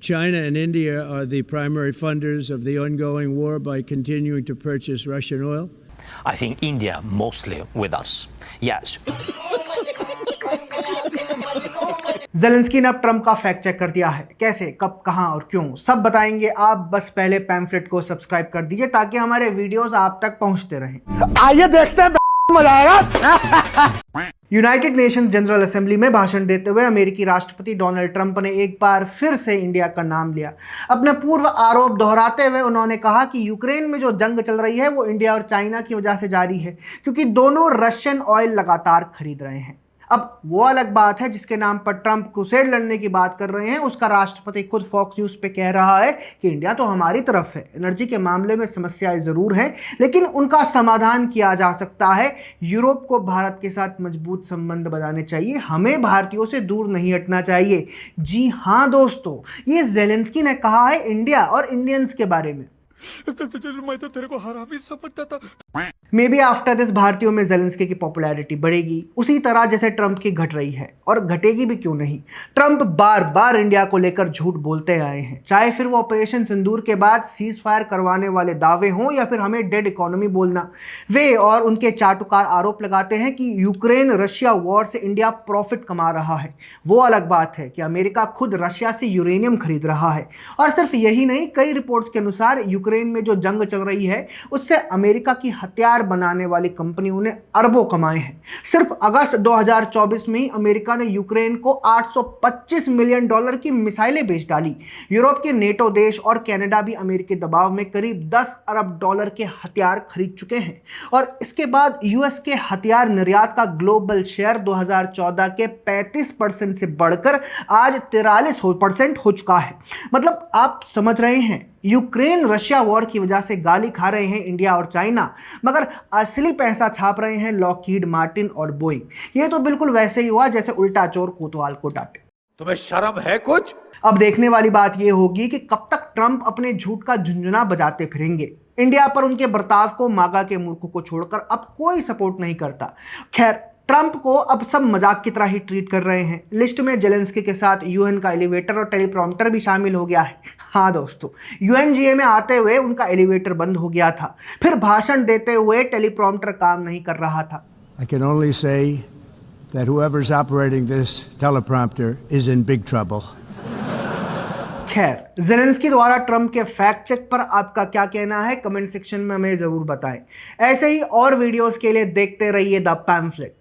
China and India are the primary funders of the ongoing war by continuing to purchase Russian oil? I think India mostly with us. Yes. Zelensky ने अब Trump का fact check कर दिया है। कैसे, कब, कहां और क्यों, सब बताएंगे। आप बस पहले पैम्फलेट को सब्सक्राइब कर दीजिए ताकि हमारे वीडियोस आप तक पहुंचते रहें। आइए देखते हैं, मजा आएगा। यूनाइटेड नेशंस जनरल असेंबली में भाषण देते हुए अमेरिकी राष्ट्रपति डोनाल्ड ट्रंप ने एक बार फिर से इंडिया का नाम लिया। अपने पूर्व आरोप दोहराते हुए उन्होंने कहा कि यूक्रेन में जो जंग चल रही है वो इंडिया और चाइना की वजह से जारी है, क्योंकि दोनों रशियन ऑयल लगातार खरीद रहे हैं। अब वो अलग बात है जिसके नाम पर ट्रंप क्रूसेड लड़ने की बात कर रहे हैं, उसका राष्ट्रपति खुद फॉक्स न्यूज पे कह रहा है कि इंडिया तो हमारी तरफ है। एनर्जी के मामले में समस्याएं जरूर हैं, लेकिन उनका समाधान किया जा सकता है। यूरोप को भारत के साथ मजबूत संबंध बनाने चाहिए, हमें भारतीयों से दूर नहीं हटना चाहिए। जी हाँ दोस्तों, ये ज़ेलेंस्की ने कहा है इंडिया और इंडियंस के बारे में। मैं तो तेरे को हरामी समझता था। मे बी आफ्टर दिस भारतीयों में ज़ेलेंस्की की पॉपुलैरिटी बढ़ेगी, उसी तरह जैसे ट्रंप की घट रही है, और घटेगी भी क्यों नहीं। ट्रंप बार बार इंडिया को लेकर झूठ बोलते आए हैं, चाहे फिर वो ऑपरेशन सिंदूर के बाद सीज फायर करवाने वाले दावे हों या फिर हमें डेड इकोनॉमी बोलना। वे और उनके चाटुकार आरोप लगाते हैं कि यूक्रेन रशिया वॉर से इंडिया प्रॉफिट कमा रहा है। वो अलग बात है कि अमेरिका खुद रशिया से यूरेनियम खरीद रहा है। और सिर्फ यही नहीं, कई रिपोर्ट्स के अनुसार यूक्रेन में जो जंग चल रही है उससे अमेरिका की हथियार बनाने वाली कंपनियों ने अरबों कमाए हैं। सिर्फ अगस्त 2024 में ही अमेरिका ने यूक्रेन को $825 मिलियन की मिसाइलें बेच डाली। यूरोप के नेटो देश और कनाडा भी अमेरिकी दबाव में करीब $10 अरब के हथियार खरीद चुके हैं। और इसके बाद यूएस के हथियार निर्यात का ग्लोबल शेयर 2014 के 35% से बढ़कर आज 43% हो चुका है। मतलब आप समझ रहे हैं, यूक्रेन रशिया वॉर की वजह से गाली खा रहे हैं इंडिया और चाइना, मगर असली पैसा छाप रहे हैं लॉकहीड मार्टिन और बोइंग। ये तो बिल्कुल वैसे ही हुआ जैसे उल्टा चोर कोतवाल को डांटे। तुम्हें शर्म है कुछ? अब देखने वाली बात यह होगी कि कब तक ट्रंप अपने झूठ का झुंझुना बजाते फिरेंगे। इंडिया पर उनके बर्ताव को मागा के मूर्खों को छोड़कर अब कोई सपोर्ट नहीं करता। खैर, ट्रंप को अब सब मजाक की तरह ही ट्रीट कर रहे हैं। लिस्ट में ज़ेलेंस्की के साथ यूएन का एलिवेटर और टेलीप्रॉम्प्टर भी शामिल हो गया है। हाँ दोस्तों, यूएनजीए में आते हुए उनका एलिवेटर बंद हो गया था, फिर भाषण देते हुए टेलीप्रॉम्प्टर काम नहीं कर रहा था। I can only say that whoever's operating this teleprompter is in big trouble. खैर, ज़ेलेंस्की द्वारा ट्रंप के फैक्ट चेक पर आपका क्या कहना है, कमेंट सेक्शन में हमें जरूर बताएं। ऐसे ही और वीडियोस के लिए देखते रहिए द पैम्फलेट।